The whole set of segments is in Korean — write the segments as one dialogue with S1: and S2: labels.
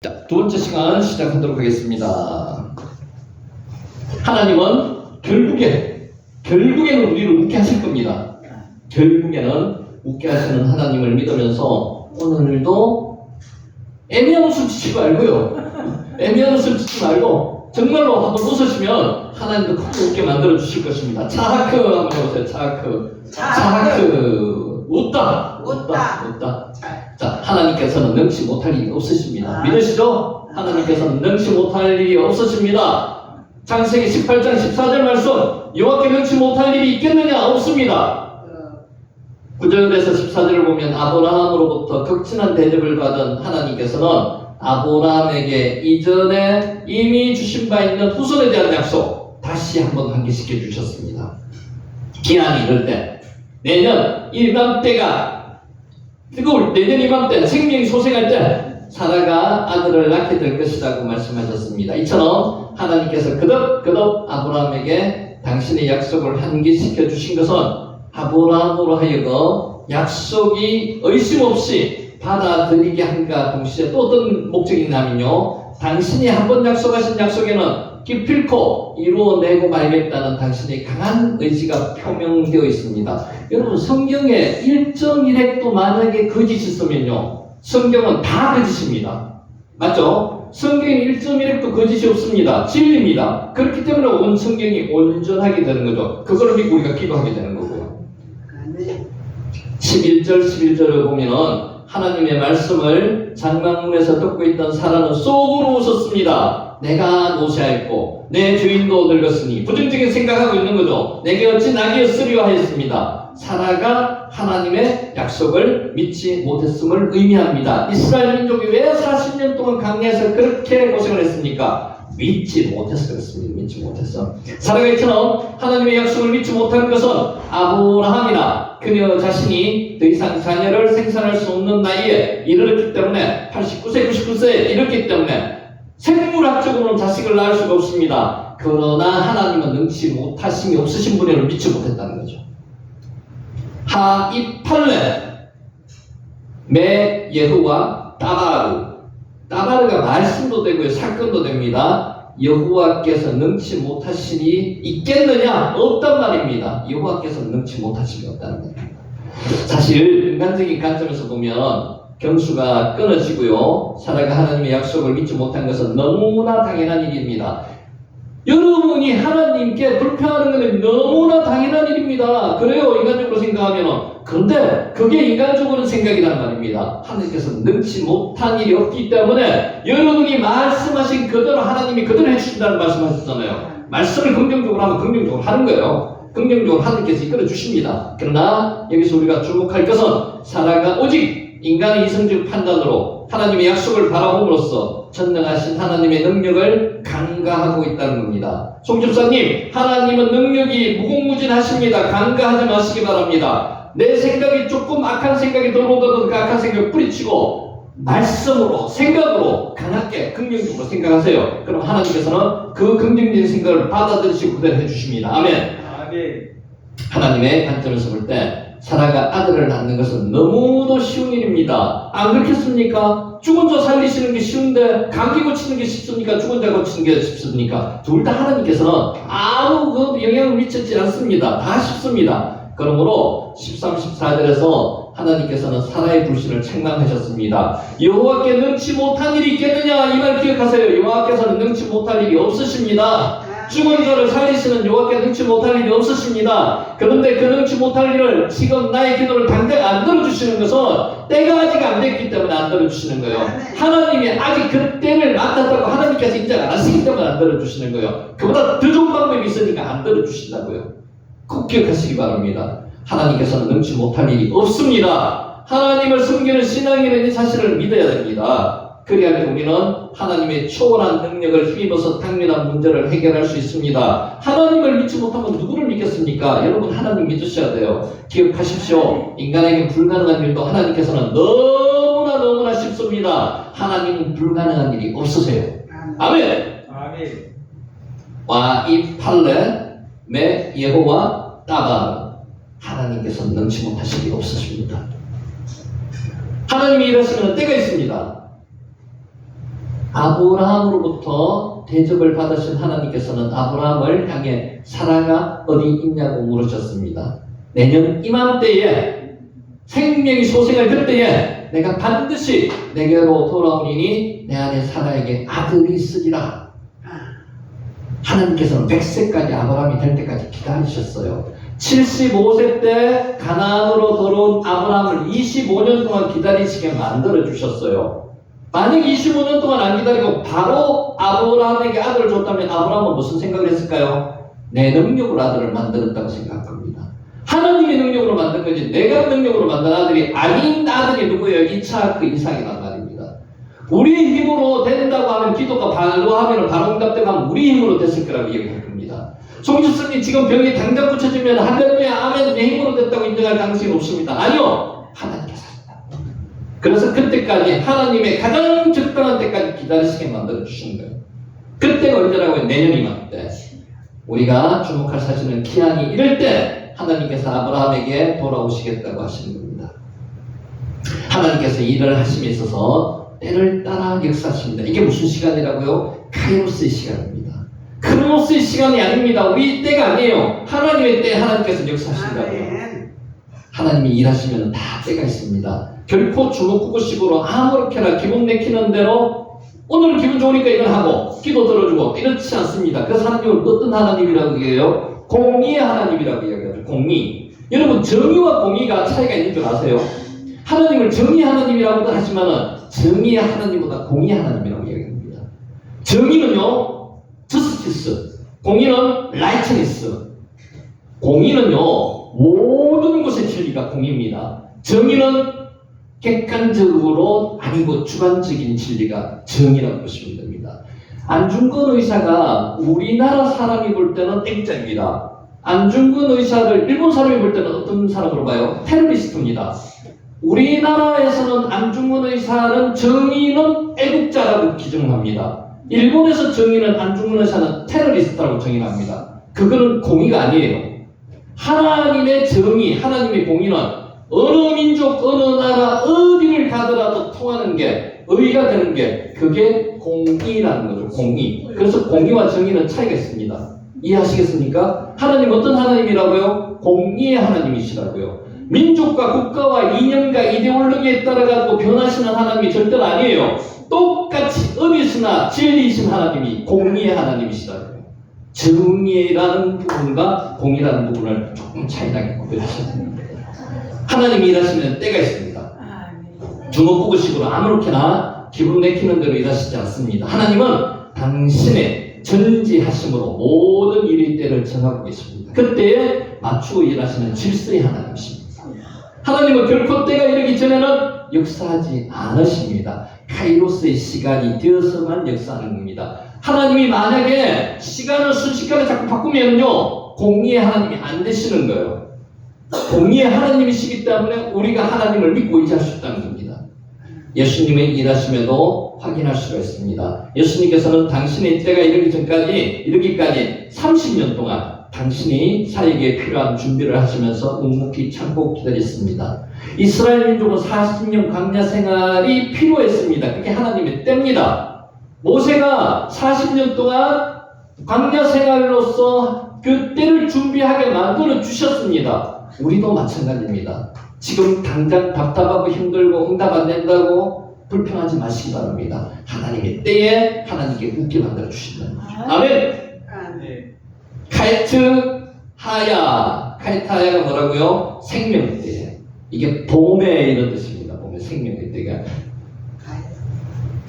S1: 자, 두 번째 시간 시작하도록 하겠습니다. 하나님은 결국에는 우리를 웃게 하실 겁니다. 결국에는 웃게 하시는 하나님을 믿으면서 오늘도 애매한 웃음 짓지 말고요. 애매한 웃음 짓지 말고 정말로 한번 웃으시면 하나님도 크게 웃게 만들어 주실 것입니다. 차하크 한번 해보세요. 차하크. 웃다. 자, 하나님께서는 능치 못할 일이 없으십니다. 믿으시죠? 하나님께서는 능치 못할 일이 없으십니다. 창세기 18장 14절 말씀, 여호와께 능치 못할 일이 있겠느냐? 없습니다. 9절에서 14절을 보면 아브라함으로부터 극진한 대접을 받은 하나님께서는 아브라함에게 이전에 이미 주신 바 있는 후손에 대한 약속 다시 한번 환기시켜 주셨습니다. 기한이 이럴 때, 내년 이맘때가 뜨거울 내년 이맘때 생명이 소생할 때 사라가 아들을 낳게 될 것이라고 말씀하셨습니다. 이처럼 하나님께서 그덕 아브라함에게 당신의 약속을 환기시켜 주신 것은 아브라함으로 하여금 약속이 의심 없이 받아들이게 함과 동시에 또 어떤 목적이 있냐면요, 당신이 한번 약속하신 약속에는 기필코 이루어내고 말겠다는 당신의 강한 의지가 표명되어 있습니다. 여러분, 성경에 1.1핵도 만약에 거짓이 있으면요, 성경은 다 거짓입니다. 맞죠? 성경에 1.1핵도 거짓이 없습니다. 진리입니다. 그렇기 때문에 온 성경이 온전하게 되는 거죠. 그걸 믿고 우리가 기도하게 되는 거고요. 11절을 보면은 하나님의 말씀을 장막문에서 듣고 있던 사라는 속으로 웃었습니다. 내가 노쇠하였고 내 주인도 늙었으니 부정적인 생각하고 있는 거죠. 내게 어찌 낙이었으리요 하였습니다. 사라가 하나님의 약속을 믿지 못했음을 의미합니다. 이스라엘 민족이 왜 40년 동안 강야에서 그렇게 고생을 했습니까? 믿지 못해서 그렇습니다. 믿지 못해서. 사라가 이처럼 하나님의 약속을 믿지 못한 것은 아브라함이나 그녀 자신이 더 이상 자녀를 생산할 수 없는 나이에 이르렀기 때문에 89세, 99세에 이르렀기 때문에 생물학적으로는 자식을 낳을 수가 없습니다. 그러나 하나님은 능치 못하심이 없으신 분을 믿지 못했다는 거죠. 하이팔레 매 예후와 따바르가 말씀도 되고요, 사건도 됩니다. 여호와께서 능치 못하시니 있겠느냐? 없단 말입니다. 여호와께서 능치 못하심이 없다는 겁니다. 사실 인간적인 관점에서 보면 경수가 끊어지고요, 사라가 하나님의 약속을 믿지 못한 것은 너무나 당연한 일입니다. 여러분이 하나님께 불평하는 것은 너무나 당연한 일입니다. 그래요, 인간적으로 생각하면. 그런데 그게 인간적으로는 생각이란 말입니다. 하나님께서 능치 못한 일이 없기 때문에 여러분이 말씀하신 그대로 하나님이 그대로 해주신다는 말씀하셨잖아요. 말씀을 긍정적으로 하면 긍정적으로 하는 거예요. 긍정적으로 하나님께서 이끌어 주십니다. 그러나 여기서 우리가 주목할 것은 사라가 오직 인간의 이성적 판단으로 하나님의 약속을 바라봄으로써 전능하신 하나님의 능력을 간과하고 있다는 겁니다. 송집사님, 하나님은 능력이 무궁무진하십니다. 간과하지 마시기 바랍니다. 내 생각이 조금 악한 생각이 들어오더라도 그 악한 생각을 뿌리치고 말씀으로, 생각으로 강하게 긍정적으로 생각하세요. 그럼 하나님께서는 그 긍정적인 생각을 받아들이시고 그대로 해주십니다. 아멘. 하나님의 관점에서 볼 때 사라가 아들을 낳는 것은 너무도 쉬운 일입니다. 안 그렇겠습니까? 죽은 자 살리시는 게 쉬운데 감기 고치는 게 쉽습니까? 죽은 자 고치는 게 쉽습니까? 둘 다 하나님께서는 아무 영향을 미치지 않습니다. 다 쉽습니다. 그러므로 13, 14절에서 하나님께서는 사라의 불신을 책망하셨습니다. 여호와께 능치 못한 일이 있겠느냐? 이 말 기억하세요. 여호와께서는 능치 못할 일이 없으십니다. 죽은 자를 살리시는 여호와께 능치 못할 일이 없으십니다. 그런데 그 능치 못할 일을 지금 나의 기도를 당장 안 들어주시는 것은 때가 아직 안 됐기 때문에 안 들어주시는 거예요. 하나님이 아직 그 때를 맡았다고 하나님께서 인정 안 하시기 때문에 안 들어주시는 거예요. 그보다 더 좋은 방법이 있으니까 안 들어주신다고요. 꼭 기억하시기 바랍니다. 하나님께서는 능치 못할 일이 없습니다. 하나님을 섬기는 신앙인은 이 사실을 믿어야 됩니다. 그래야만 우리는 하나님의 초월한 능력을 힘입어서 당면한 문제를 해결할 수 있습니다. 하나님을 믿지 못하면 누구를 믿겠습니까? 여러분, 하나님 믿으셔야 돼요. 기억하십시오. 인간에게 불가능한 일도 하나님께서는 너무나 쉽습니다. 하나님은 불가능한 일이 없으세요. 아멘. 와이팔레 매 예호와 따바 하나님께서는 능치 못하실 일이 없으십니다. 하나님이 일하시면 때가 있습니다. 아브라함으로부터 대접을 받으신 하나님께서는 아브라함을 향해 사라가 어디 있냐고 물으셨습니다. 내년 이맘때에 생명이 소생할 그때에 내가 반드시 내게로 돌아오리니 내 아내 사라에게 아들이 있으리라. 하나님께서는 100세까지 아브라함이 될 때까지 기다리셨어요. 75세 때 가나안으로 들어온 아브라함을 25년 동안 기다리시게 만들어 주셨어요. 만약 25년 동안 안 기다리고 바로 아브라함에게 아들을 줬다면 아브라함은 무슨 생각을 했을까요? 내 능력으로 아들을 만들었다고 생각합니다. 하나님의 능력으로 만든 거지 내가 능력으로 만든 아들이 아닌 아들이 누구예요? 이삭, 그 이삭이란 말입니다. 우리의 힘으로 된다고 하면 기도가 바로 하면 바로 응답되고 하면 우리 힘으로 됐을 거라고 얘기할 겁니다. 송주스님 지금 병이 당장 고쳐지면 할렐루야 아멘 내 힘으로 됐다고 인정할 가능성이 없습니다. 아니요. 하나님께서 하신다. 그래서 그때까지 하나님의 가장 적당한 때까지 기다리시게 만들어 주신 거예요. 그때가 언제라고요? 내년 이맘때. 우리가 주목할 사실은 기한이 이럴 때 하나님께서 아브라함에게 돌아오시겠다고 하시는 겁니다. 하나님께서 일을 하심에 있어서 때를 따라 역사하십니다. 이게 무슨 시간이라고요? 카이로스의 시간입니다. 크로노스의 시간이 아닙니다. 우리 때가 아니에요. 하나님의 때 하나님께서 역사하신다고요. 하나님이 일하시면 다 때가 있습니다. 결코 주먹구구식으로 아무렇게나 기분 내키는 대로 오늘 기분 좋으니까 이걸 하고 기도 들어주고 이렇지 않습니다. 그래서 하나님은 어떤 하나님이라고 얘기해요? 공의의 하나님이라고 이야기하죠. 공의. 여러분 정의와 공의가 차이가 있는 줄 아세요? 하나님을 정의 하나님이라고도 하지만 정의의 하나님보다 공의의 하나님이라고 이야기합니다. 정의는요 저스티스, 공의는 라이트니스. 공의는요 모든 것의 진리가 공의입니다. 정의는 객관적으로 아니고 주관적인 진리가 정의라고 보시면 됩니다. 안중근 의사가 우리나라 사람이 볼 때는 X자입니다. 안중근 의사를 일본 사람이 볼 때는 어떤 사람으로 봐요? 테러리스트입니다. 우리나라에서는 안중근 의사는 정의는 애국자라고 기정합니다. 일본에서 정의는 안중근 의사는 테러리스트라고 정의합니다. 그거는 공의가 아니에요. 하나님의 정의, 하나님의 공의는 어느 민족, 어느 나라, 어디를 가더라도 통하는 게, 의의가 되는 게, 그게 공의라는 거죠. 공의. 그래서 공의와 정의는 차이가 있습니다. 이해하시겠습니까? 하나님 어떤 하나님이라고요? 공의의 하나님이시라고요. 민족과 국가와 이념과 이데올로기에 따라가지고 변하시는 하나님이 절대로 아니에요. 똑같이 어디서나 진리이신 하나님이 공의의 하나님이시라고요. 정의라는 부분과 공의라는 부분을 조금 차이나게 구별하셔야 됩니다. 하나님이 일하시는 때가 있습니다. 주먹구구식으로 아무렇게나 기분 내키는 대로 일하시지 않습니다. 하나님은 당신의 전지하심으로 모든 일의 때를 정하고 계십니다. 그때에 맞추고 일하시는 질서의 하나님이십니다. 하나님은 결코 때가 이르기 전에는 역사하지 않으십니다. 카이로스의 시간이 되어서만 역사하는 겁니다. 하나님이 만약에 시간을 순식간에 자꾸 바꾸면요 공의의 하나님이 안 되시는 거예요. 공의의 하나님이시기 때문에 우리가 하나님을 믿고 의지할 수 있다는 겁니다. 예수님의 일하심에도 확인할 수가 있습니다. 예수님께서는 당신의 때가 이르기까지 30년 동안 당신이 사역에 필요한 준비를 하시면서 묵묵히 참고 기다렸습니다. 이스라엘 민족은 40년 광야 생활이 필요했습니다. 그게 하나님의 때입니다. 모세가 40년 동안 광야 생활로서 그 때를 준비하게 만들어 주셨습니다. 우리도 마찬가지입니다. 지금 당장 답답하고 힘들고 응답 안 된다고 불평하지 마시기 바랍니다. 하나님의 때에 하나님께 웃게 만들어 주신다. 아멘. 카이트하야가 뭐라고요? 생명의 때. 이게 봄에 이런 뜻입니다. 봄에 생명의 때가.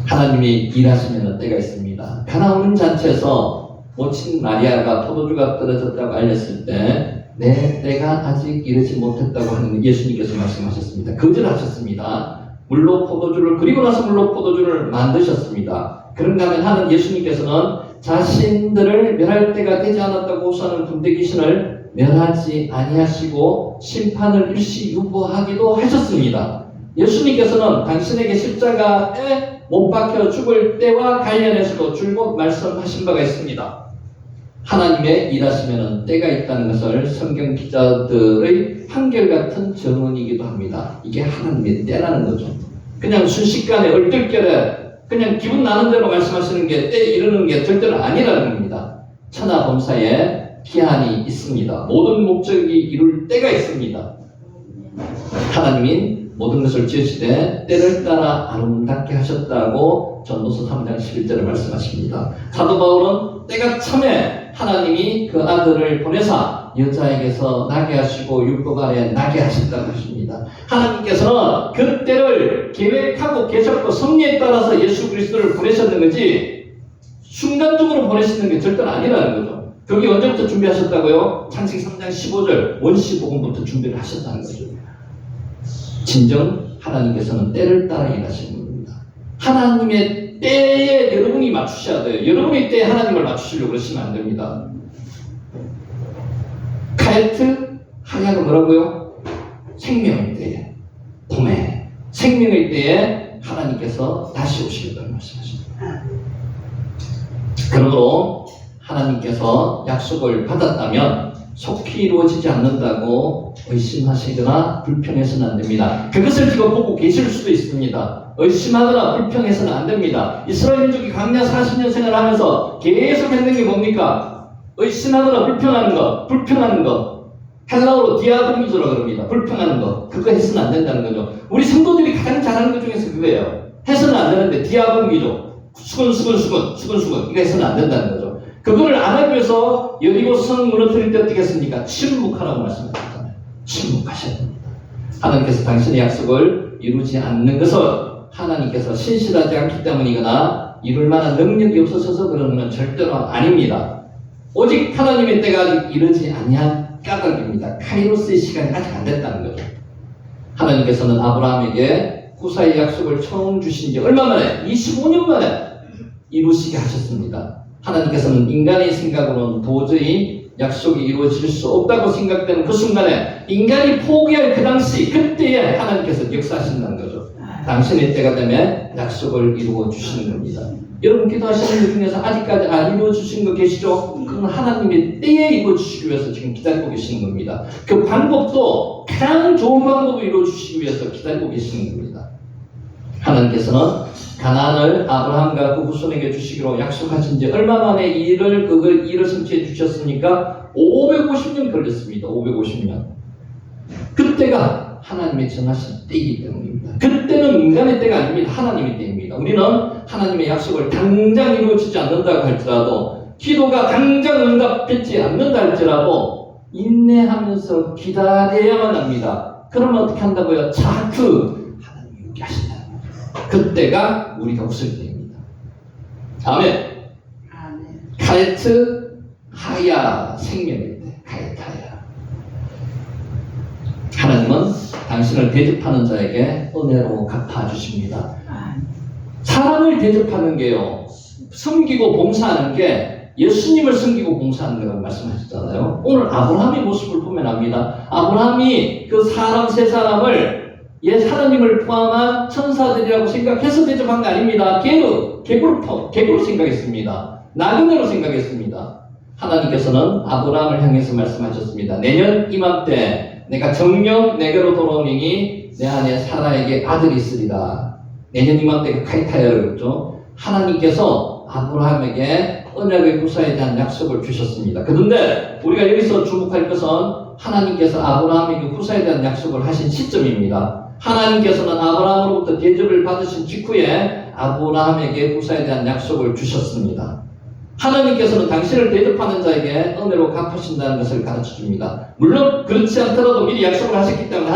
S1: 하나님이 일하시면 때가 있습니다. 가나안 잔치에서 모친 마리아가 포도주가 떨어졌다고 알렸을 때 내 때가 아직 이르지 못했다고 하는 예수님께서 말씀하셨습니다. 거절하셨습니다. 물로 포도주를 그리고 나서 물로 포도주를 만드셨습니다. 그런가 하면 하는 예수님께서는 자신들을 멸할 때가 되지 않았다고 호소하는 군대 귀신을 멸하지 아니하시고 심판을 일시 유보하기도 하셨습니다. 예수님께서는 당신에게 십자가에 못 박혀 죽을 때와 관련해서도 줄곧 말씀하신 바가 있습니다. 하나님의 일하시면 때가 있다는 것을 성경 기자들의 한결같은 증언이기도 합니다. 이게 하나님의 때라는 거죠. 그냥 순식간에 얼떨결에 그냥 기분 나는 대로 말씀하시는 게 때 이르는 게 절대로 아니라는 겁니다. 천하 범사에 기한이 있습니다. 모든 목적이 이룰 때가 있습니다. 하나님이 모든 것을 지으시되 때를 따라 아름답게 하셨다고 전도서 3장 11절에 말씀하십니다. 사도 바울은 때가 참에 하나님이 그 아들을 보내사 여자에게서 나게 하시고 율법 아래 나게 하셨다고 하십니다. 하나님께서는 그 때를 계획하고 계셨고 섭리에 따라서 예수 그리스도를 보내셨는 거지 순간적으로 보내시는 게 절대로 아니라는 거죠. 그게 언제부터 준비하셨다고요? 창세기 3장 15절 원시복음부터 준비를 하셨다는 거죠. 진정 하나님께서는 때를 따라 일하시는 겁니다. 하나님의 때에 여러분이 맞추셔야 돼요. 여러분의 때에 하나님을 맞추시려고 그러시면 안 됩니다. 카에트 하야가 뭐라고요? 생명의 때에, 봄에 생명의 때에 하나님께서 다시 오시겠다는 말씀하십니다. 그러므로 하나님께서 약속을 받았다면 속히 이루어지지 않는다고 의심하시거나 불평해서는 안 됩니다. 그것을 지금 보고 계실 수도 있습니다. 의심하거나 불평해서는 안 됩니다. 이스라엘 민족이 광야 40년 생활하면서 계속 했는 게 뭡니까? 의심하거나 불평하는 거, 불평하는 거. 헬라어로 디아고니조라고 그럽니다. 불평하는 거. 그거 해서는 안 된다는 거죠. 우리 성도들이 가장 잘하는 것 중에서 그거예요. 해서는 안 되는데 디아고니조. 수건. 이거 해서는 안 된다는 거죠. 그거를 안 하기 위해서 여리고 성 무너뜨릴 때 어떻게 했습니까? 침묵하라고 말씀하셨잖아요. 침묵하셔야 됩니다. 하나님께서 당신의 약속을 이루지 않는 것을 하나님께서 신실하지 않기 때문이거나 이룰 만한 능력이 없어서 그러는 건 절대로 아닙니다. 오직 하나님의 때가 아직 이르지 아니한 까닭입니다. 카이로스의 시간이 아직 안 됐다는 거죠. 하나님께서는 아브라함에게 후사의 약속을 처음 주신 지 얼마 만에? 25년 만에 이루시게 하셨습니다. 하나님께서는 인간의 생각으로는 도저히 약속이 이루어질 수 없다고 생각되는 그 순간에 인간이 포기할 그 당시 그때에 하나님께서 역사하신다는 거죠. 당신의 때가 되면 약속을 이루어 주시는 겁니다. 여러분 기도하시는 것 중에서 아직까지 안 이루어 주신 거 계시죠? 그건 하나님의 때에 이루어 주시기 위해서 지금 기다리고 계시는 겁니다. 그 방법도 가장 좋은 방법을 이루어 주시기 위해서 기다리고 계시는 겁니다. 하나님께서는 가나안을 아브라함과 그 후손에게 주시기로 약속하신 지 얼마 만에 이를 성취해 주셨습니까? 550년 걸렸습니다. 550년. 그때가 하나님의 정하신 때이기 때문입니다. 그때는 인간의 때가 아닙니다. 하나님의 때입니다. 우리는 하나님의 약속을 당장 이루어지지 않는다고 할지라도 기도가 당장 응답되지 않는다 할지라도 인내하면서 기다려야만 합니다. 그러면 어떻게 한다고요? 자꾸 하나님이 이루게 하신다. 그때가 우리가 웃을 때입니다. 아멘. 카에트 하야 생명의 때. 카에트 하야. 하나님은 당신을 대접하는 자에게 은혜로 갚아주십니다. 사람을 대접하는 게요. 섬기고 봉사하는 게 예수님을 섬기고 봉사하는 거라고 말씀하셨잖아요. 오늘 아브라함의 모습을 보면 압니다. 아브라함이 그 사람 세 사람을 하나님을 포함한 천사들이라고 생각해서 대접한 게 아닙니다. 개구로 생각했습니다. 나그네로 생각했습니다. 하나님께서는 아브라함을 향해서 말씀하셨습니다. 내년 이맘때 내가 정녕 내게로 돌아오니 내 안에 사라에게 아들이 있으리라. 내년 이맘때가 카이타야를 그랬죠. 하나님께서 아브라함에게 언약의 구사에 대한 약속을 주셨습니다. 그런데 우리가 여기서 주목할 것은 하나님께서 아브라함에게 후사에 대한 약속을 하신 시점입니다. 하나님께서는 아브라함으로부터 대접을 받으신 직후에 아브라함에게 후사에 대한 약속을 주셨습니다. 하나님께서는 당신을 대접하는 자에게 은혜로 갚으신다는 것을 가르쳐줍니다. 물론 그렇지 않더라도 미리 약속을 하셨기 때문에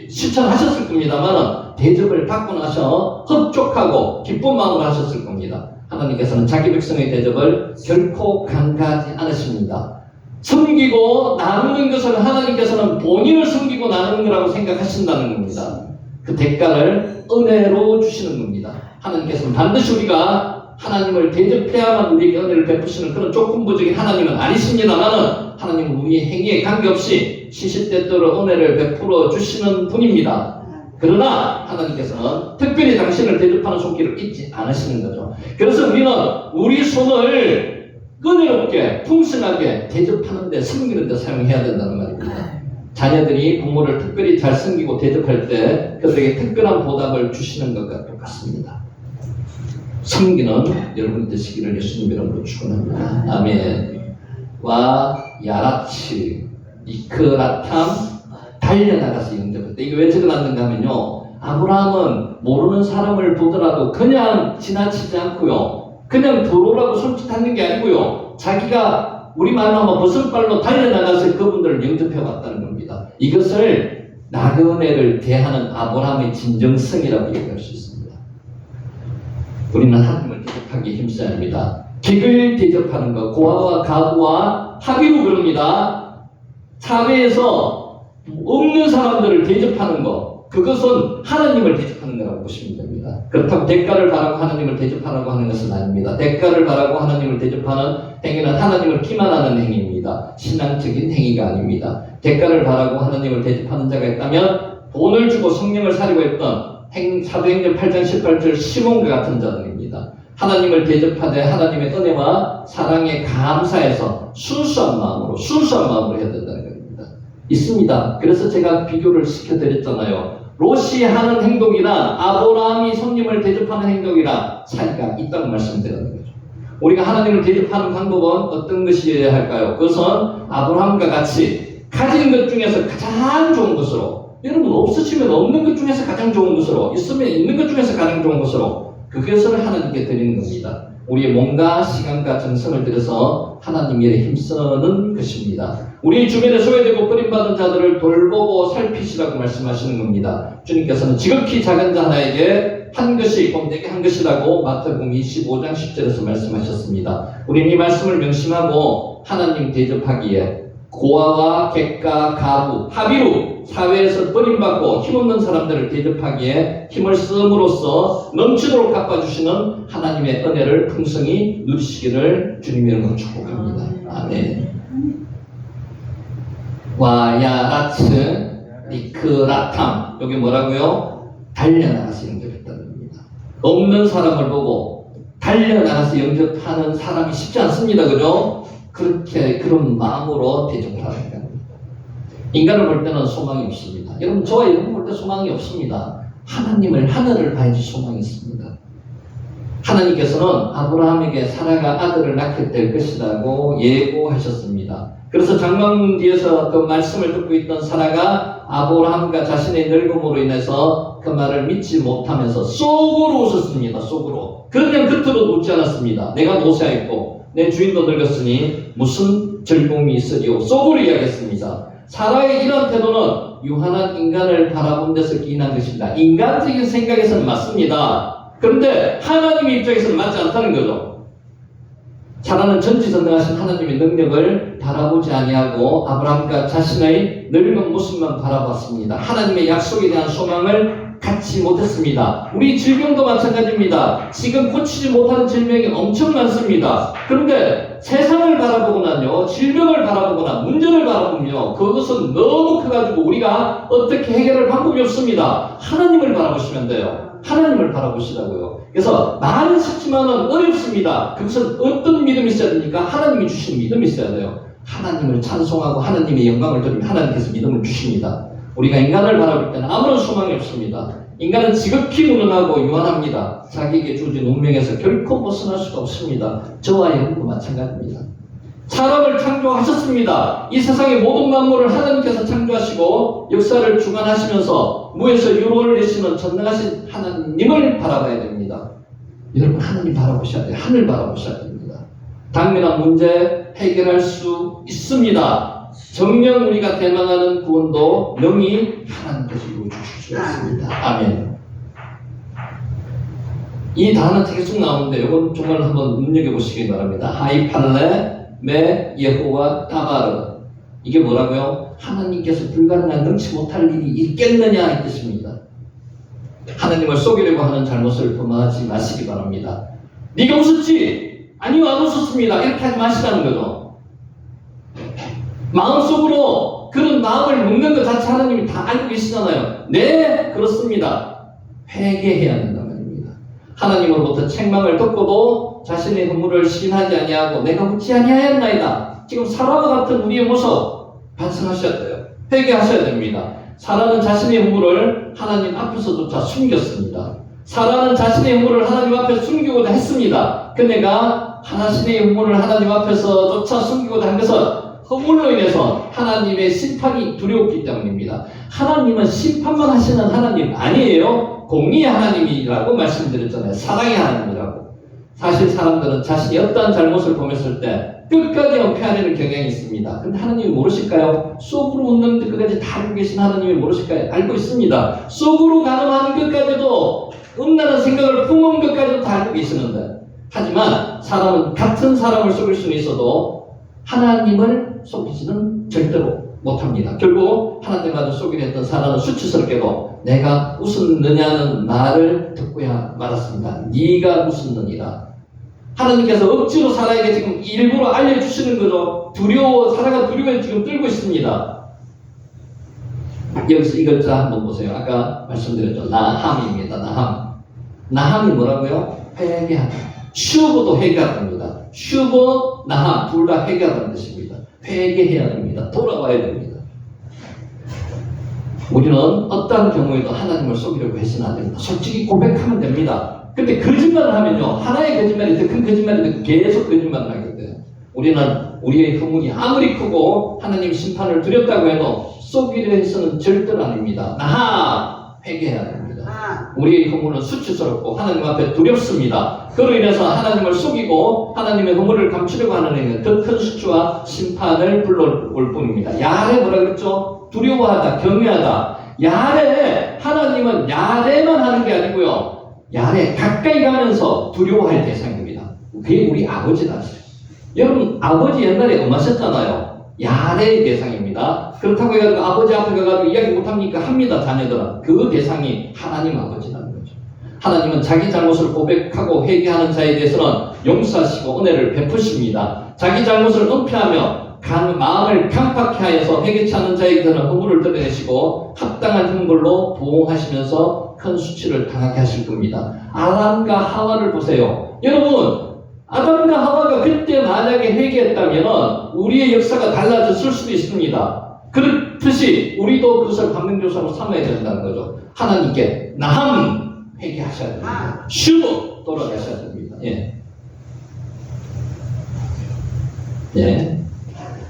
S1: 실천하셨을 겁니다만 대접을 받고 나서 흡족하고 기쁜 마음으로 하셨을 겁니다. 하나님께서는 자기 백성의 대접을 결코 간과하지 않으십니다. 섬기고 나누는 것을 하나님께서는 본인을 섬기고 나누는 거라고 생각하신다는 겁니다. 그 대가를 은혜로 주시는 겁니다. 하나님께서는 반드시 우리가 하나님을 대접해야만 우리에게 은혜를 베푸시는 그런 조건부적인 하나님은 아니십니다만 하나님은 우리의 행위에 관계없이 시시때때로 은혜를 베풀어 주시는 분입니다. 그러나 하나님께서는 특별히 당신을 대접하는 손길을 잊지 않으시는 거죠. 그래서 우리는 우리 손을 은혜롭게 풍성하게 대접하는 데 섬기는 데 사용해야 된다는 말입니다. 자녀들이 부모를 특별히 잘 섬기고 대접할 때 그들에게 특별한 보답을 주시는 것과 똑같습니다. 섬기는 여러분 되시기를 예수님 이름으로 축원합니다. 아멘. 와 야라치 이크라탐 달려나가서 영접했다. 이게 왜 적어놨는가 하면요, 아브라함은 모르는 사람을 보더라도 그냥 지나치지 않고요, 그냥 들어오라고 손짓하는 게 아니고요, 자기가 우리 말로 하면 버선발로 달려나가서 그분들을 영접해 왔다는 겁니다. 이것을 나그네를 대하는 아브라함의 진정성이라고 얘기할 수 있습니다. 우리는 하나님을 대접하기 힘써야 합니다. 객을 대접하는 것, 고아와 가부와 합의로 그럽니다. 사회에서 없는 사람들을 대접하는 것, 그것은 하나님을 대접하는 거라고 보시면 됩니다. 그렇다고 대가를 바라고 하나님을 대접하라고 하는 것은 아닙니다. 대가를 바라고 하나님을 대접하는 행위는 하나님을 기만하는 행위입니다. 신앙적인 행위가 아닙니다. 대가를 바라고 하나님을 대접하는 자가 있다면 돈을 주고 성령을 사려고 했던 사도행전 8장 18절 시몬과 같은 자들입니다. 하나님을 대접하되 하나님의 은혜와 사랑에 감사해서 순수한 마음으로 해야 된다는 겁니다. 있습니다. 그래서 제가 비교를 시켜드렸잖아요. 롯이 하는 행동이나 아브라함이 성님을 대접하는 행동이나 차이가 있다고 말씀드렸는 거죠. 우리가 하나님을 대접하는 방법은 어떤 것이어야 할까요? 그것은 아브라함과 같이 가진 것 중에서 가장 좋은 것으로, 여러분 없으시면 없는 것 중에서 가장 좋은 것으로, 있으면 있는 것 중에서 가장 좋은 것으로 그것을 하나님께 드리는 겁니다. 우리의 몸과 시간과 정성을 들여서 하나님 일에 힘쓰는 것입니다. 우리 주변에 소외되고 버림받은 자들을 돌보고 살피시라고 말씀하시는 겁니다. 주님께서는 지극히 작은 자 하나에게 한 것이 꼼되게 한 것이라고 마태복음 25장 10절에서 말씀하셨습니다. 우리는 이 말씀을 명심하고 하나님 대접하기에 고아와 객가 가부 합의로 사회에서 버림받고 힘없는 사람들을 대접하기에 힘을 쓰므로써 넘치도록 갚아주시는 하나님의 은혜를 풍성히 누리시기를 주님의 이름으로 축복합니다. 아멘. 와야라츠 리크라탐, 여기 뭐라고요? 달려나가서 영접했다는 겁니다. 없는 사람을 보고 달려나가서 영접하는 사람이 쉽지 않습니다. 그죠? 그런 마음으로 대접을 하는 겁니다. 인간을 볼 때는 소망이 없습니다. 여러분, 저와 여러분 볼 때 소망이 없습니다. 하늘을 봐야지 소망이 있습니다. 하나님께서는 아브라함에게 사라가 아들을 낳게 될 것이라고 예고하셨습니다. 그래서 장막문 뒤에서 그 말씀을 듣고 있던 사라가 아브라함과 자신의 늙음으로 인해서 그 말을 믿지 못하면서 속으로 웃었습니다. 속으로. 그냥 겉으로 웃지 않았습니다. 내가 노쇠하였고 내 주인도 늙었으니 무슨 즐거움이 있으리요. 속으로 이야기했습니다. 사라의 이런 태도는 유한한 인간을 바라본 데서 기인한 것입니다. 인간적인 생각에서는 맞습니다. 그런데 하나님의 입장에서는 맞지 않다는 거죠. 사라는 전지전능하신 하나님의 능력을 바라보지 아니하고 아브라함과 자신의 늙은 모습만 바라봤습니다. 하나님의 약속에 대한 소망을 갖지 못했습니다. 우리 질병도 마찬가지입니다. 지금 고치지 못하는 질병이 엄청 많습니다. 그런데 세상을 바라보거나요, 질병을 바라보거나 문제를 바라보면요, 그것은 너무 커가지고 우리가 어떻게 해결할 방법이 없습니다. 하나님을 바라보시면 돼요. 하나님을 바라보시라고요. 그래서 말은 쉽지만은 어렵습니다. 그것은 어떤 믿음이 있어야 됩니까? 하나님이 주신 믿음이 있어야 돼요. 하나님을 찬송하고 하나님의 영광을 드리면 하나님께서 믿음을 주십니다. 우리가 인간을 바라볼 때는 아무런 소망이 없습니다. 인간은 지극히 무능하고 유한합니다. 자기에게 주어진 운명에서 결코 벗어날 수가 없습니다. 저와 여러분도 마찬가지입니다. 사람을 창조하셨습니다. 이 세상의 모든 만물을 하나님께서 창조하시고 역사를 주관하시면서 무에서 유로를 내시는 전능하신 하나님을 바라봐야 됩니다. 여러분, 하나님 바라보셔야 돼요. 하늘 바라보셔야 됩니다. 당면한 문제 해결할 수 있습니다. 정녕 우리가 대망하는 구원도 명히 하나님께서 이루어주실 수 있습니다. 아멘. 이 단어 계속 나오는데 이건 정말 한번 눈여겨보시기 바랍니다. 하이팔레 메 예호와 따바르. 이게 뭐라고요? 하나님께서 불가능한 능치 못할 일이 있겠느냐 이 뜻입니다. 하나님을 속이려고 하는 잘못을 범하지 마시기 바랍니다. 네가 웃었지? 아니요, 안 웃었습니다. 이렇게 하지 마시라는 거죠. 마음속으로 그런 마음을 묻는 것 자체 하나님이 다 알고 계시잖아요. 네, 그렇습니다. 회개해야 된단 말입니다. 하나님으로부터 책망을 듣고도 자신의 허물을 시인하지 아니하고 내가 묻지 아니하였나이다. 지금 사라와 같은 우리의 모습 반성하셔야 돼요. 회개하셔야 됩니다. 사라는 자신의 허물을 하나님 앞에서조차 숨겼습니다. 사라는 자신의 허물을 하나님 앞에 숨기고자 했습니다. 그네가 자신의 허물을 하나님 앞에서조차 숨기고자 한 것은 허물로 인해서 하나님의 심판이 두려웠기 때문입니다. 하나님은 심판만 하시는 하나님 아니에요. 공의의 하나님이라고 말씀드렸잖아요. 사랑의 하나님이라고. 사실 사람들은 자신이 어떠한 잘못을 범했을 때 끝까지 은폐하려는 경향이 있습니다. 근데 하나님이 모르실까요? 속으로 묻는 끝까지 다 알고 계신 하나님이 모르실까요? 알고 있습니다. 속으로 가늠하는 것까지도 음란한 생각을 품은 것까지도 다 알고 계시는데, 하지만 사람은 같은 사람을 속일 수는 있어도 하나님을 속이지는 절대로 못합니다. 결국 하나님과도 속이려 했던 사람은 수치스럽게도 내가 웃었느냐는 말을 듣고야 말았습니다. 네가 웃었느니라. 하나님께서 억지로 사라에게 지금 일부러 알려주시는 거죠. 사라가 두려워에 지금 떨고 있습니다. 여기서 이 글자 한번 보세요. 아까 말씀드렸죠. 나함입니다. 나함이 뭐라고요? 회개하다. 슈브도 회개하답니다. 슈브, 나함 둘 다 회개하다는 뜻입니다. 회개해야 됩니다. 돌아와야 됩니다. 우리는 어떠한 경우에도 하나님을 속이려고 해서는 안 됩니다. 솔직히 고백하면 됩니다. 근데 거짓말을 하면요, 하나의 거짓말이 더 큰 거짓말인데 계속 거짓말을 하게 돼요. 우리는 우리의 허물이 아무리 크고 하나님 심판을 두렵다고 해도 속이려 해서는 절대로 아닙니다. 회개해야 됩니다. 우리의 허물은 수치스럽고 하나님 앞에 두렵습니다. 그로 인해서 하나님을 속이고 하나님의 허물을 감추려고 하는 행위는 더 큰 수치와 심판을 불러올 뿐입니다. 야레 뭐라 그랬죠? 두려워하다, 경외하다. 야레, 하나님은 야레만 하는 게 아니고요, 야레 가까이 가면서 두려워할 대상입니다. 그게 우리 아버지다. 여러분 아버지 옛날에 음하셨잖아요. 야레의 대상입니다. 그렇다고 해가지고 아버지 앞에 가가지고 이야기 못합니까? 합니다. 자녀들은. 그 대상이 하나님 아버지라는 거죠. 하나님은 자기 잘못을 고백하고 회개하는 자에 대해서는 용서하시고 은혜를 베푸십니다. 자기 잘못을 은폐하며 마음을 강팍해 하여서 회개치 않는 자에게는 허물을 드러내시고 합당한 형벌로 보호하시면서 큰 수치를 당하게 하실 겁니다. 아담과 하와를 보세요. 여러분, 아담과 하와가 그때 만약에 회개했다면 우리의 역사가 달라졌을 수도 있습니다. 그렇듯이 우리도 그것을 반면교사로 삼아야 된다는 거죠. 하나님께 나함 회개하셔야 됩니다. 슈브 돌아가셔야 됩니다.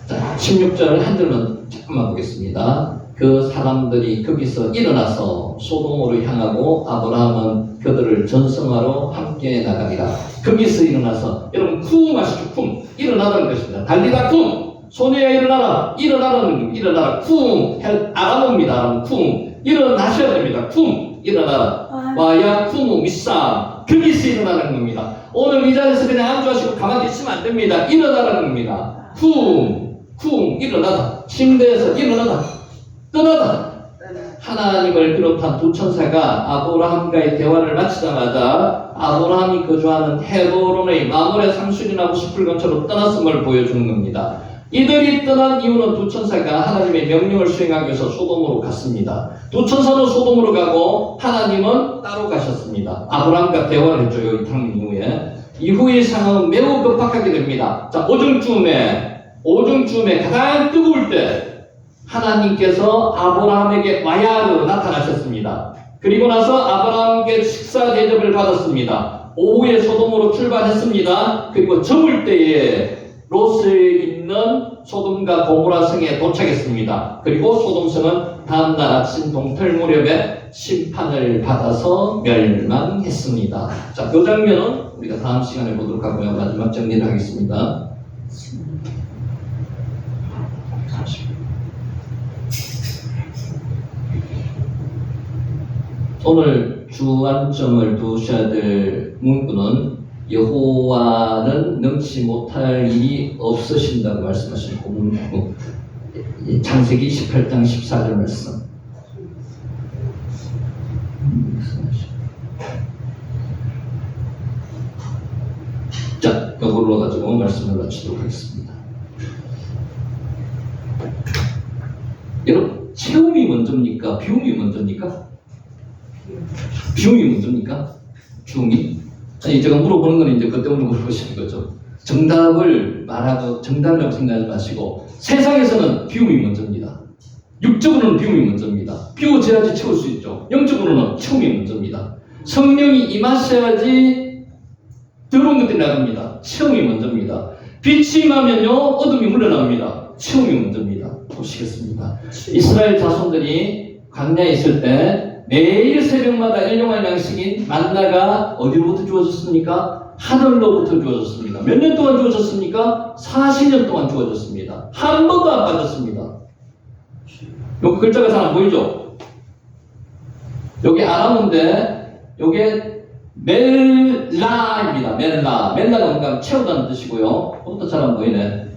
S1: 자, 16절 한 절만 잠깐만 보겠습니다. 그 사람들이 거기서 일어나서 소돔으로 향하고 아브라함은 그들을 전성하러 함께 나가리라. 거기서 일어나서, 여러분 쿵 하시죠. 쿵 일어나라는 것입니다. 달리다 쿵, 소녀야 일어나라. 일어나라 쿵. 아람어입니다. 아람 쿵. 일어나셔야 됩니다. 쿵 일어나라. 와야 쿵 미싸. 거기서 일어나는 겁니다. 오늘 이 자리에서 그냥 안주하시고 가만히 있으면 안 됩니다. 일어나라는 겁니다. 쿵 일어나다. 침대에서 일어나다. 떠나다. 하나님을 비롯한 두 천사가 아브라함과의 대화를 마치자마자 아브라함이 거주하는 헤브론의 마므레 상수리나무 숲을 근처로 떠났음을 보여주는 겁니다. 이들이 떠난 이유는 두 천사가 하나님의 명령을 수행하기 위해서 소돔으로 갔습니다. 두 천사는 소돔으로 가고 하나님은 따로 가셨습니다. 아브라함과 대화를 했죠. 이 탕 이후의 상황은 매우 급박하게 됩니다. 자, 오중쯤에 가장 뜨거울 때 하나님께서 아브라함에게 와야로 나타나셨습니다. 그리고 나서 아브라함에게 식사 대접을 받았습니다. 오후에 소돔으로 출발했습니다. 그리고 저물 때에 롯에 있는 소돔과 고모라 성에 도착했습니다. 그리고 소돔 성은 다음날 아침 동틀 무렵에 심판을 받아서 멸망했습니다. 자, 그 장면은 우리가 다음 시간에 보도록 하고요. 마지막 정리를 하겠습니다. 오늘 주안점을 두셔야 될 문구는 여호와는 능치 못할 일이 없으신다고 말씀하시는 문구. 창세기 28장 14절 말씀. 자, 이걸로 가지고 말씀을 마치도록 하겠습니다. 여러분, 체험이 먼저입니까? 비움이 먼저입니까? 비움이 먼저입니까? 비움이? 아니, 제가 물어보는 건 이제 그때 오늘 물어보시는 거죠. 정답을 말하고 정답이라고 생각하지 마시고, 세상에서는 비움이 먼저입니다. 육적으로는 비움이 먼저입니다. 비워져야지 채울 수 있죠. 영적으로는 체험이 먼저입니다. 성령이 임하셔야지 더러운 것들이 나갑니다. 체험이 먼저입니다. 빛이 임하면요 어둠이 물러납니다. 체험이 먼저입니다. 보시겠습니다. 이스라엘 자손들이 광야에 있을 때 매일 새벽마다 일용할 양식인 만나가 어디로부터 주어졌습니까? 하늘로부터 주어졌습니다. 몇 년 동안 주어졌습니까? 40년 동안 주어졌습니다. 한 번도 안 빠졌습니다. 여기 글자가 잘 안 보이죠? 여기 아람어인데 요게 멜라입니다. 멜라가 뭔가 채우다는 뜻이고요. 그것도 잘 안 보이네.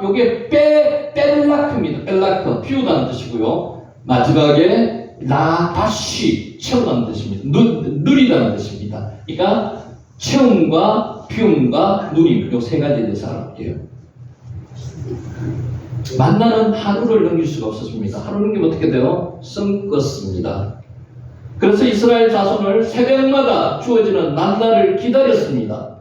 S1: 요게 뺄라크입니다. 뺄라크, 피우다는 뜻이고요. 마지막에 라바쉬, 채우다는 뜻입니다. 누리다는 뜻입니다. 그러니까 체험과 피움과 누림, 요 세 가지에 대해서 알아볼게요. 만나는 하루를 넘길 수가 없었습니다. 하루 넘기면 어떻게 돼요? 썩었습니다. 그래서 이스라엘 자손을 새벽마다 주어지는 만나를 기다렸습니다.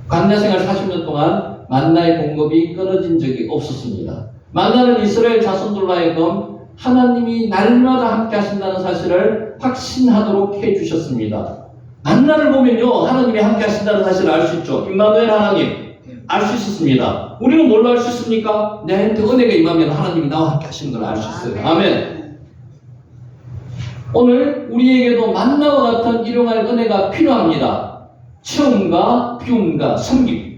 S1: 광야생활 40년 동안 만나의 공급이 끊어진 적이 없었습니다. 만나는 이스라엘 자손들로 하여금 하나님이 날마다 함께 하신다는 사실을 확신하도록 해주셨습니다. 만나를 보면요 하나님이 함께 하신다는 사실을 알 수 있죠. 임마누엘 하나님 알 수 있습니다. 우리는 뭘로 알 수 있습니까? 내한테 은혜가 임하면 하나님이 나와 함께 하시는 걸 알 수 있어요. 아멘. 오늘 우리에게도 만나와 같은 일용할 은혜가 필요합니다. 체험과 비움과 섬김.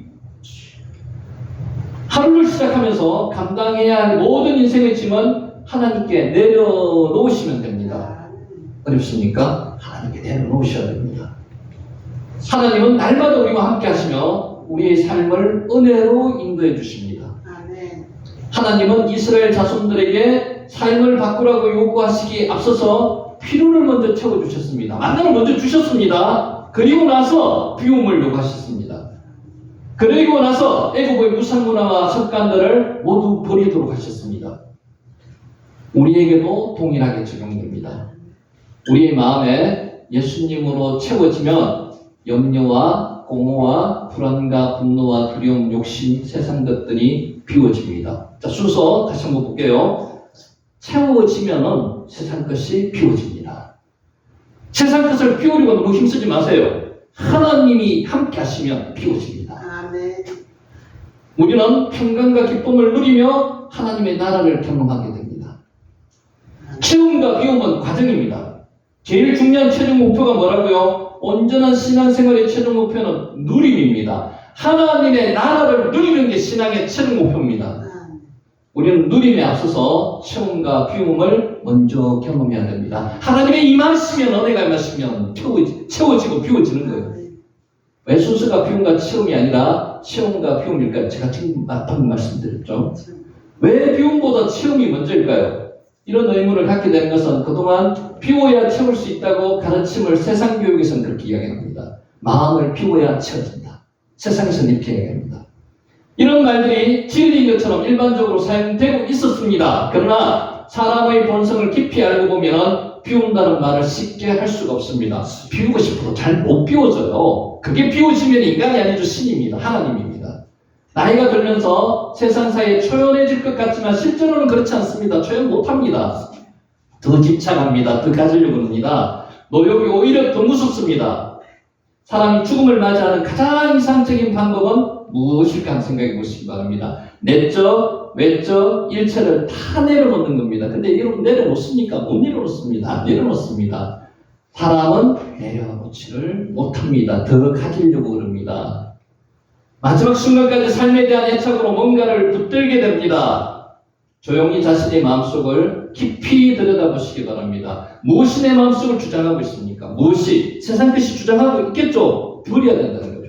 S1: 하루를 시작하면서 감당해야 할 모든 인생의 짐은 하나님께 내려놓으시면 됩니다. 어렵습니까? 하나님께 내려놓으셔야 됩니다. 하나님은 날마다 우리와 함께 하시며 우리의 삶을 은혜로 인도해 주십니다. 하나님은 이스라엘 자손들에게 삶을 바꾸라고 요구하시기에 앞서서 필요를 먼저 채워주셨습니다. 만나를 먼저 주셨습니다. 그리고 나서 비움을 요구하셨습니다. 그리고 나서 애국의 무상문화와 습관들을 모두 버리도록 하셨습니다. 우리에게도 동일하게 적용됩니다. 우리의 마음에 예수님으로 채워지면 염려와 공허와 불안과 분노와 두려움, 욕심, 세상 것들이 비워집니다. 자, 순서 다시 한번 볼게요. 채워지면은 세상 것이 비워집니다. 세상 것을 비우려고 너무 힘쓰지 마세요. 하나님이 함께 하시면 비워집니다. 아멘. 우리는 평강과 기쁨을 누리며 하나님의 나라를 경험하게 됩니다. 체험과 비움은 과정입니다. 제일 중요한 최종 목표가 뭐라고요? 온전한 신앙생활의 최종 목표는 누림입니다. 하나님의 나라를 누리는 게 신앙의 최종 목표입니다. 우리는 누림에 앞서서 체험과 비움을 먼저 경험해야 됩니다. 하나님의 임하시면 은혜가 임하시면 채워지고 비워지는 거예요. 왜 순서가 비움과 체험이 아니라 체험과 비움일까요? 제가 지금 방금 말씀드렸죠. 왜 비움보다 체험이 먼저일까요? 이런 의문을 갖게 되는 것은 그동안 비워야 채울 수 있다고 가르침을 세상 교육에서는 그렇게 이야기합니다. 마음을 비워야 채워진다. 세상에서는 이렇게 이야기합니다. 이런 말들이 진리인 것처럼 일반적으로 사용되고 있었습니다. 그러나 사람의 본성을 깊이 알고 보면 비운다는 말을 쉽게 할 수가 없습니다. 비우고 싶어도 잘 못 비워져요. 그게 비워지면 인간이 아니죠. 신입니다. 하나님입니다. 나이가 들면서 세상사에 초연해질 것 같지만 실제로는 그렇지 않습니다. 초연 못합니다. 더 집착합니다. 더 가지려고 합니다. 노력이 오히려 더 무섭습니다. 사람이 죽음을 맞이하는 가장 이상적인 방법은 무엇일까 하는 생각해 보시기 바랍니다. 내적, 외적, 일체를 다 내려놓는 겁니다. 근데 여러분 내려놓습니까? 못 내려놓습니다. 안 내려놓습니다. 사람은 내려놓지를 못합니다. 더 가지려고 그럽니다. 마지막 순간까지 삶에 대한 애착으로 뭔가를 붙들게 됩니다. 조용히 자신의 마음속을 깊이 들여다보시기 바랍니다. 무엇이 내 마음속을 주장하고 있습니까? 무엇이? 세상 것이 주장하고 있겠죠? 버려야 된다는 거죠.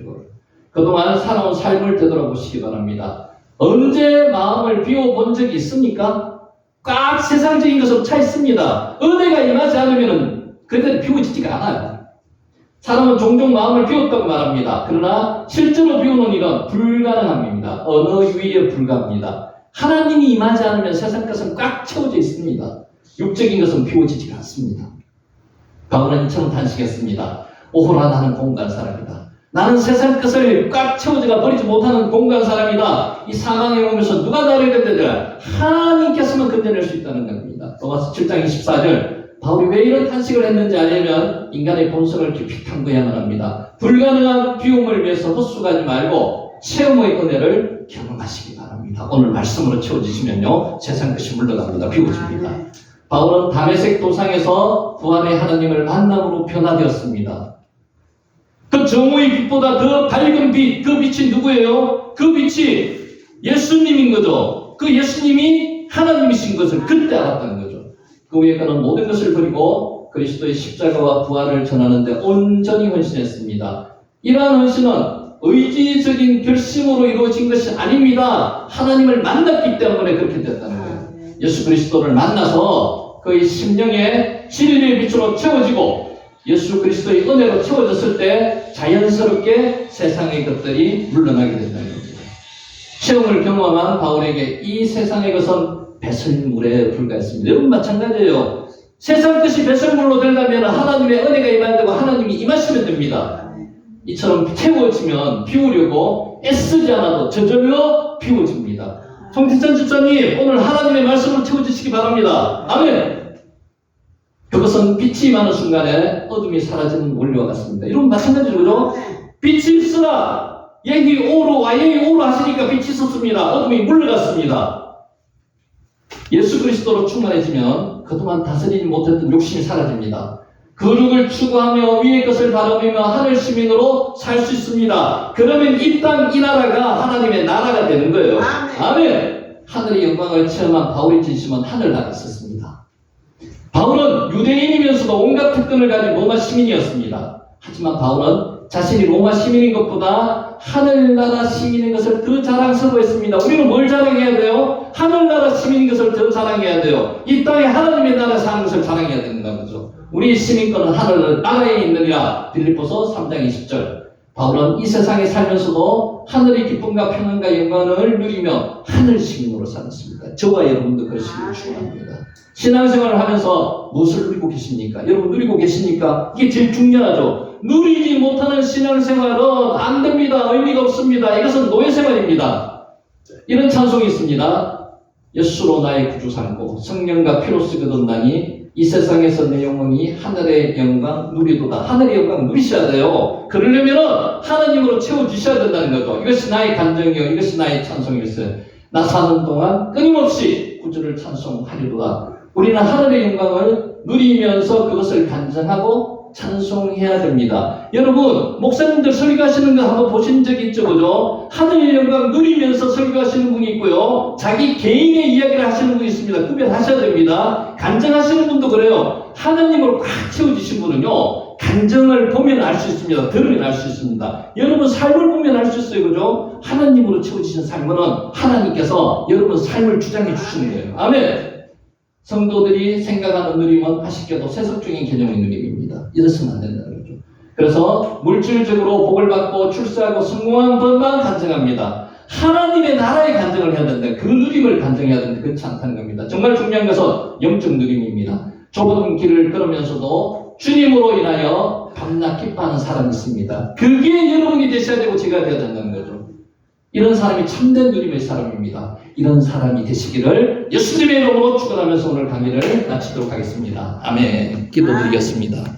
S1: 그동안 살아온 삶을 되돌아보시기 바랍니다. 언제 마음을 비워본 적이 있습니까? 꽉 세상적인 것으로 차 있습니다. 은혜가 임하지 않으면 그들이 비워지지가 않아요. 사람은 종종 마음을 비웠다고 말합니다. 그러나 실제로 비우는 일은 불가능합니다. 언어 유희에 불과합니다. 하나님이 임하지 않으면 세상 것은 꽉 채워져 있습니다. 육적인 것은 비워지지가 않습니다. 바울은 이처럼 단식했습니다. 오호라 나는 공간 사람이다. 나는 세상 것을 꽉 채워져가 버리지 못하는 공간 사람이다. 이 상황에 오면서 누가 나를 건드려? 하나님께서만 건져낼 수 있다는 겁니다. 로마서 7장 24절 바울이 왜 이런 탄식을 했는지 알려면 인간의 본성을 깊이 탐구해야만 합니다. 불가능한 비움을 위해서 헛수고하지 말고 체험의 은혜를 경험하시기 바랍니다. 오늘 말씀으로 채워주시면요, 세상 것이 물러갑니다. 비워집니다. 바울은 다메섹 도상에서 부활의 하나님을 만남으로 변화되었습니다. 그 정오의 빛보다 더 밝은 빛, 그 빛이 누구예요? 그 빛이 예수님인 거죠. 그 예수님이 하나님이신 것을 그때 알았다는 거죠. 그 후에 그는 모든 것을 버리고 그리스도의 십자가와 부활을 전하는데 온전히 헌신했습니다. 이러한 헌신은 의지적인 결심으로 이루어진 것이 아닙니다. 하나님을 만났기 때문에 그렇게 됐다는 거예요. 예수 그리스도를 만나서 그의 심령에 진리의 빛으로 채워지고 예수 그리스도의 은혜로 채워졌을 때 자연스럽게 세상의 것들이 물러나게 된다는 겁니다. 체험을 경험한 바울에게 이 세상의 것은 배설물에 불과했습니다. 여러분 마찬가지예요. 세상 것이 배설물로 되려면 하나님의 은혜가 임해야 되고 하나님이 임하시면 됩니다. 이처럼 태워지면 비우려고 애쓰지 않아도 저절로 비워집니다. 송태천 집사님, 오늘 하나님의 말씀으로 채워주시기 바랍니다. 아멘. 그것은 빛이 임하는 순간에 어둠이 사라지는 원리와 같습니다. 이런 마찬가지로 그죠? 빛이 있으라 예기 오로 와예기 오로 하시니까 빛이 있었습니다. 어둠이 물러갔습니다. 예수 그리스도로 충만해지면 그동안 다스리지 못했던 욕심이 사라집니다. 거룩을 추구하며 위의 것을 바라보며 하늘 시민으로 살 수 있습니다. 그러면 이 땅, 이 나라가 하나님의 나라가 되는 거예요. 아멘. 하늘의 영광을 체험한 바울의 진심은 하늘나라에 있었습니다. 바울은 유대인이면서도 온갖 특권을 가진 로마 시민이었습니다. 하지만 바울은 자신이 로마 시민인 것보다 하늘나라 시민인 것을 더 자랑스러워했습니다. 우리는 뭘 자랑해야 돼요? 하늘나라 시민인 것을 더 자랑해야 돼요. 이 땅에 하나님의 나라 사는 것을 자랑해야 된다는 거죠. 우리 시민권은 하늘나라에 있느니라. 빌립보서 3장 20절. 바울은 이 세상에 살면서도 하늘의 기쁨과 평안과 영광을 누리며 하늘 시민으로 살았습니다. 저와 여러분도 그러시길 축원합니다. 신앙생활을 하면서 무엇을 누리고 계십니까? 여러분 누리고 계십니까? 이게 제일 중요하죠. 누리지 못하는 신앙생활은 안 됩니다. 의미가 없습니다. 이것은 노예생활입니다. 이런 찬송이 있습니다. 예수로 나의 구주 삼고 성령과 피로써 거듭나니 이 세상에서 내 영혼이 하늘의 영광 누리도다. 하늘의 영광 누리셔야 돼요. 그러려면 하나님으로 채워주셔야 된다는 거죠. 이것이 나의 간정이요, 이것이 나의 찬송일세. 나 사는 동안 끊임없이 구주를 찬송하리로다. 우리는 하늘의 영광을 누리면서 그것을 간증하고 찬송해야 됩니다. 여러분, 목사님들 설교하시는 거 한번 보신 적 있죠, 그죠? 하늘의 영광 누리면서 설교하시는 분이 있고요, 자기 개인의 이야기를 하시는 분이 있습니다. 구별하셔야 됩니다. 간증하시는 분도 그래요. 하나님으로 꽉 채워지신 분은요, 간증을 보면 알 수 있습니다. 들으면 알 수 있습니다. 여러분 삶을 보면 알 수 있어요, 그죠? 하나님으로 채워지신 삶은 하나님께서 여러분 삶을 주장해 주시는 거예요. 아멘. 성도들이 생각하는 누림은 아쉽게도 세속적인 개념의 누림입니다. 이래서는 안 된다는 거죠. 그래서 물질적으로 복을 받고 출세하고 성공한 것만 간증합니다. 하나님의 나라의 간증을 해야 된다. 그 누림을 간증해야 된다. 그렇지 않다는 겁니다. 정말 중요한 것은 영적 누림입니다. 좁은 길을 걸으면서도 주님으로 인하여 밤낮 기뻐하는 사람이 있습니다. 그게 여러분이 되셔야 되고 제가 되어야 된다는 거죠. 이런 사람이 참된 누림의 사람입니다. 이런 사람이 되시기를 예수님의 이름으로 축원하면서 오늘 강의를 마치도록 하겠습니다. 아멘. 기도드리겠습니다.